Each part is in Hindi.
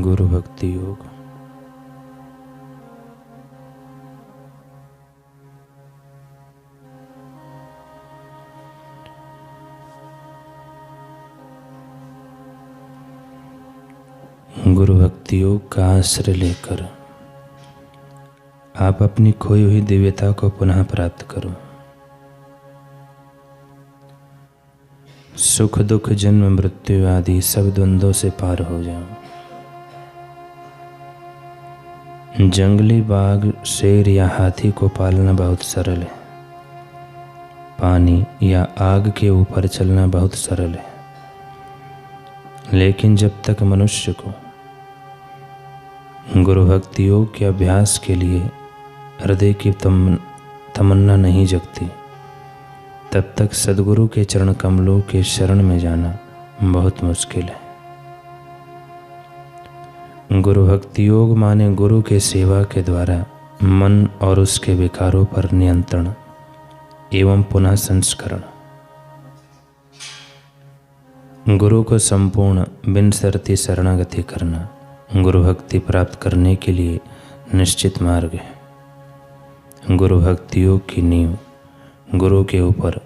गुरु भक्ति योग। गुरु भक्ति योग का आश्रय लेकर आप अपनी खोई हुई दिव्यता को पुनः प्राप्त करो। सुख दुख जन्म मृत्यु आदि सब द्वंद्वों से पार हो जाओ। जंगली बाघ, शेर या हाथी को पालना बहुत सरल है। पानी या आग के ऊपर चलना बहुत सरल है, लेकिन जब तक मनुष्य को गुरु भक्ति योग के अभ्यास के लिए हृदय की तमन्ना नहीं जगती, तब तक सद्गुरु के चरण कमलों के शरण में जाना बहुत मुश्किल है। गुरु भक्ति योग माने गुरु के सेवा के द्वारा मन और उसके विकारों पर नियंत्रण एवं पुनः संस्करण। गुरु को संपूर्ण बिन शर्ती शरणागति करना गुरु भक्ति प्राप्त करने के लिए निश्चित मार्ग है। गुरु भक्ति योग की नींव गुरु के ऊपर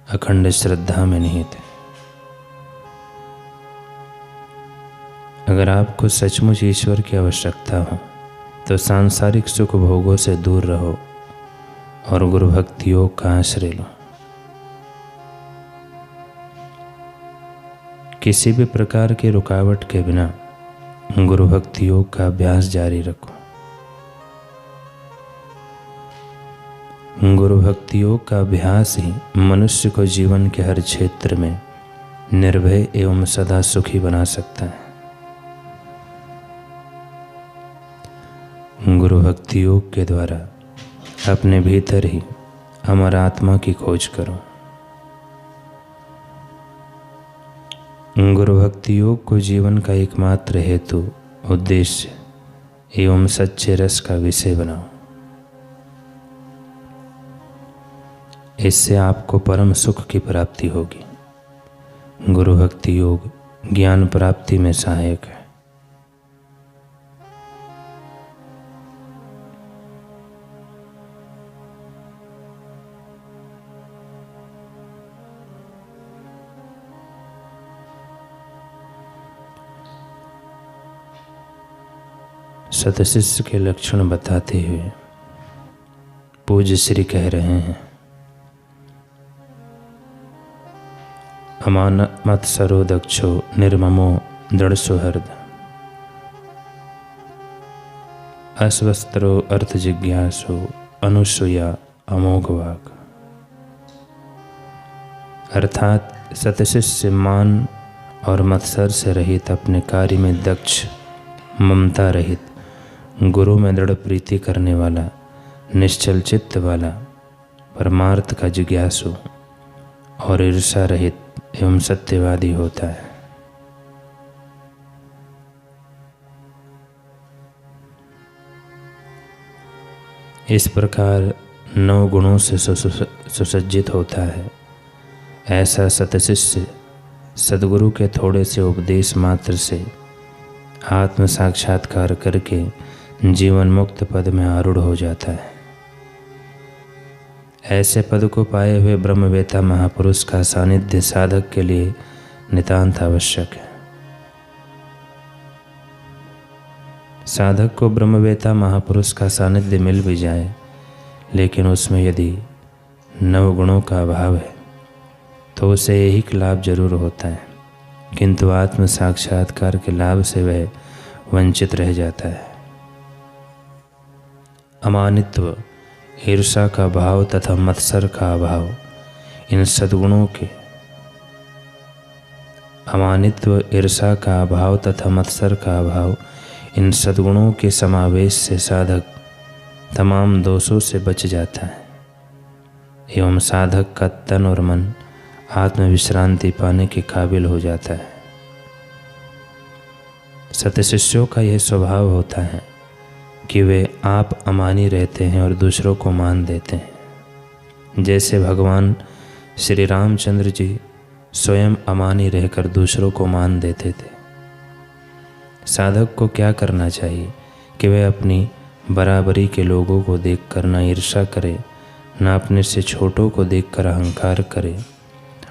अखंड श्रद्धा में निहित है। अगर आपको सचमुच ईश्वर की आवश्यकता हो तो सांसारिक सुख भोगों से दूर रहो और गुरु भक्ति योग का आश्रय लो। किसी भी प्रकार की रुकावट के बिना गुरु भक्ति योग का अभ्यास जारी रखो। गुरु भक्ति योग का अभ्यास ही मनुष्य को जीवन के हर क्षेत्र में निर्भय एवं सदा सुखी बना सकता है। गुरु भक्ति योग के द्वारा अपने भीतर ही अमर आत्मा की खोज करो। गुरु भक्ति योग को जीवन का एकमात्र हेतु, उद्देश्य एवं सच्चे रस का विषय बनाओ। इससे आपको परम सुख की प्राप्ति होगी। गुरु भक्ति योग ज्ञान प्राप्ति में सहायक है। सतशिष्य के लक्षण बताते हुए पूज्य श्री कह रहे हैं, अमान मत सरो दक्षो निर्ममो दृढ़ सुहृद, अस्वस्त्रो अर्थ जिज्ञासो अनुसूया अमोघ वाक। अर्थात सतशिष्य मान और मत्सर से रहित, अपने कार्य में दक्ष, ममता रहित, गुरु में दृढ़ प्रीति करने वाला, निश्चल चित्त वाला, परमार्थ का जिज्ञासु और ईर्षा रहित एवं सत्यवादी होता है। इस प्रकार 9 गुणों से सुसज्जित होता है। ऐसा सतशिष्य सद्गुरु के थोड़े से उपदेश मात्र से आत्म साक्षात्कार करके जीवन मुक्त पद में आरूढ़ हो जाता है। ऐसे पद को पाए हुए ब्रह्मवेता महापुरुष का सानिध्य साधक के लिए नितांत आवश्यक है। साधक को ब्रह्मवेता महापुरुष का सानिध्य मिल भी जाए, लेकिन उसमें यदि 9 गुणों का अभाव है तो उसे यही लाभ जरूर होता है, किंतु आत्म साक्षात्कार के लाभ से वह वंचित रह जाता है। अमानित्व, ईर्षा का भाव तथा मत्सर का अभाव, इन सद्गुणों के अमानित्व, ईर्षा का अभाव तथा मत्सर का अभाव, इन सद्गुणों के समावेश से साधक तमाम दोषों से बच जाता है एवं साधक का तन और मन आत्मविश्रांति पाने के काबिल हो जाता है। सतशिष्यों का यह स्वभाव होता है कि वे आप अमानी रहते हैं और दूसरों को मान देते हैं। जैसे भगवान श्री रामचंद्र जी स्वयं अमानी रहकर दूसरों को मान देते थे। साधक को क्या करना चाहिए कि वह अपनी बराबरी के लोगों को देखकर न ईर्ष्या करे, न अपने से छोटों को देखकर अहंकार करे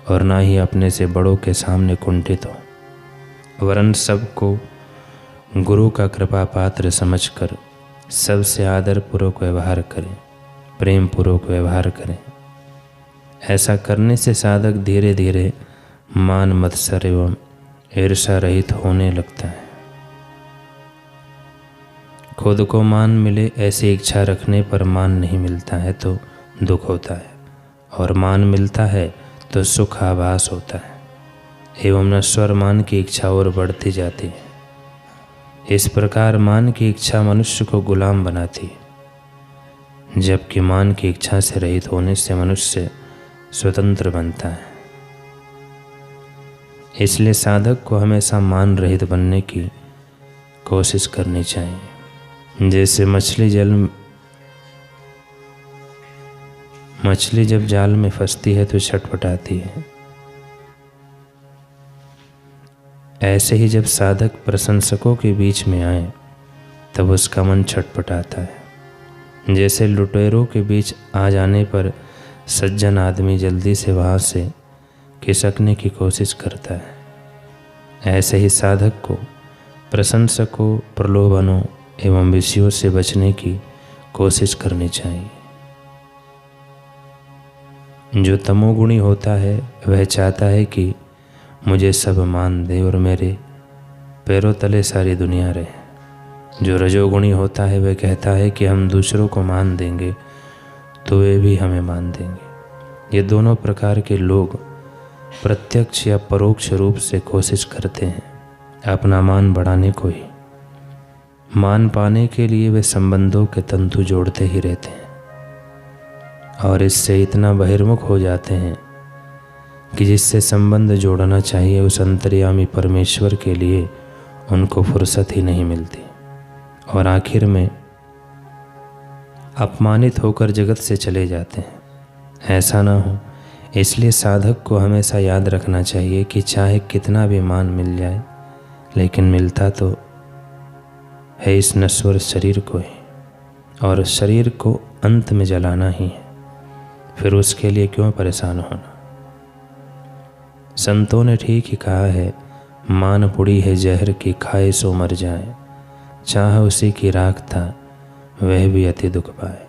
और न ही अपने से बड़ों के सामने कुंठित हो, वरन सबको गुरु का कृपा पात्र समझकर सबसे आदरपूर्वक व्यवहार करें, प्रेम पूर्वक व्यवहार करें। ऐसा करने से साधक धीरे धीरे मान, मत्सर एवं ईर्ष्या रहित होने लगता है। खुद को मान मिले ऐसी इच्छा रखने पर मान नहीं मिलता है तो दुख होता है, और मान मिलता है तो सुख आभास होता है एवं नश्वर मान की इच्छा और बढ़ती जाती है। इस प्रकार मान की इच्छा मनुष्य को गुलाम बनाती है, जबकि मान की इच्छा से रहित होने से मनुष्य स्वतंत्र बनता है। इसलिए साधक को हमेशा मान रहित बनने की कोशिश करनी चाहिए। जैसे मछली जब जाल में फंसती है तो छटपटाती है, ऐसे ही जब साधक प्रशंसकों के बीच में आए तब उसका मन छटपटाता है। जैसे लुटेरों के बीच आ जाने पर सज्जन आदमी जल्दी से वहाँ से खिसकने की कोशिश करता है, ऐसे ही साधक को प्रशंसकों, प्रलोभनों एवं विषयों से बचने की कोशिश करनी चाहिए। जो तमोगुणी होता है वह चाहता है कि मुझे सब मान दे और मेरे पैरों तले सारी दुनिया रहे। जो रजोगुणी होता है वह कहता है कि हम दूसरों को मान देंगे तो वे भी हमें मान देंगे। ये दोनों प्रकार के लोग प्रत्यक्ष या परोक्ष रूप से कोशिश करते हैं अपना मान बढ़ाने को ही। मान पाने के लिए वे संबंधों के तंतु जोड़ते ही रहते हैं और इससे इतना बहिर्मुख हो जाते हैं कि जिससे संबंध जोड़ना चाहिए उस अंतर्यामी परमेश्वर के लिए उनको फुर्सत ही नहीं मिलती, और आखिर में अपमानित होकर जगत से चले जाते हैं। ऐसा ना हो, इसलिए साधक को हमेशा याद रखना चाहिए कि चाहे कितना भी मान मिल जाए, लेकिन मिलता तो है इस नश्वर शरीर को ही, और शरीर को अंत में जलाना ही है। फिर उसके लिए क्यों परेशान होना। संतों ने ठीक ही कहा है, मान पुड़ी है जहर की खाए सो मर जाए, चाह उसी की राख था वह भी अति दुख पाए।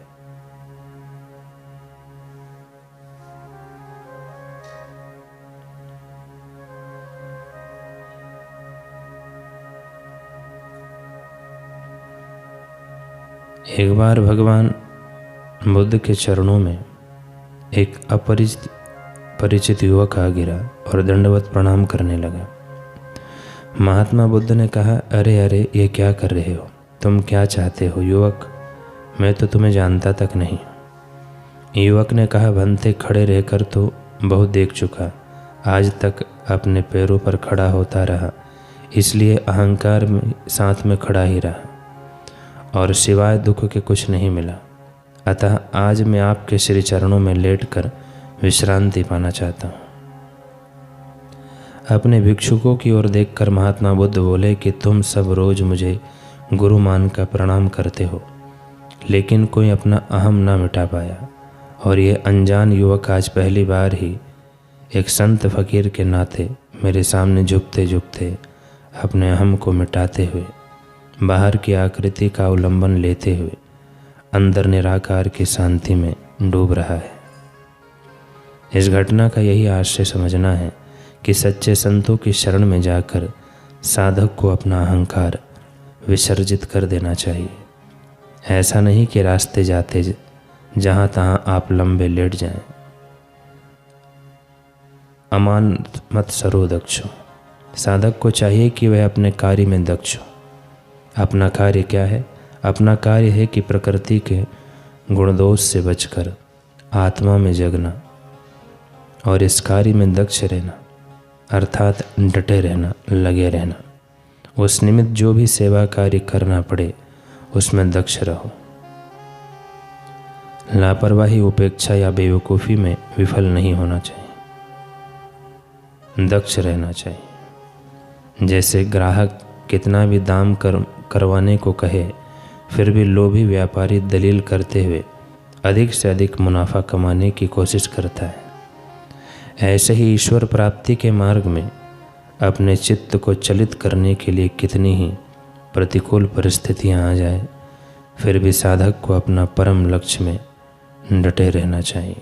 एक बार भगवान बुद्ध के चरणों में एक अपरिचित युवक आ गिरा और दंडवत प्रणाम करने लगा। महात्मा बुद्ध ने कहा, अरे अरे, ये क्या कर रहे हो? तुम क्या चाहते हो? युवक, मैं तो तुम्हें जानता तक नहीं। युवक ने कहा, बनते खड़े रहकर तो बहुत देख चुका, आज तक अपने पैरों पर खड़ा होता रहा, इसलिए अहंकार में साथ में खड़ा ही रहा और सिवाय दुख के कुछ नहीं मिला। अतः आज मैं आपके श्री चरणों में लेटकर विश्रांति पाना चाहता हूँ। अपने भिक्षुकों की ओर देखकर महात्मा बुद्ध बोले कि तुम सब रोज मुझे गुरु मान का प्रणाम करते हो, लेकिन कोई अपना अहम ना मिटा पाया, और ये अनजान युवक आज पहली बार ही एक संत फकीर के नाते मेरे सामने झुकते झुकते अपने अहम को मिटाते हुए, बाहर की आकृति का अवलंबन लेते हुए अंदर निराकार की शांति में डूब रहा है। इस घटना का यही आशय समझना है कि सच्चे संतों की शरण में जाकर साधक को अपना अहंकार विसर्जित कर देना चाहिए। ऐसा नहीं कि रास्ते जाते जहाँ तहाँ आप लंबे लेट जाएं। अमान मत सरो दक्ष। साधक को चाहिए कि वह अपने कार्य में दक्ष हो। अपना कार्य क्या है? अपना कार्य है कि प्रकृति के गुणदोष से बचकर आत्मा में जगना और इस कार्य में दक्ष रहना, अर्थात डटे रहना, लगे रहना। उस निमित्त जो भी सेवा कार्य करना पड़े उसमें दक्ष रहो। लापरवाही, उपेक्षा या बेवकूफ़ी में विफल नहीं होना चाहिए, दक्ष रहना चाहिए। जैसे ग्राहक कितना भी दाम करवाने को कहे, फिर भी लोभी व्यापारी दलील करते हुए अधिक से अधिक मुनाफा कमाने की कोशिश करता है। ऐसे ही ईश्वर प्राप्ति के मार्ग में अपने चित्त को चलित करने के लिए कितनी ही प्रतिकूल परिस्थितियां आ जाए, फिर भी साधक को अपना परम लक्ष्य में डटे रहना चाहिए।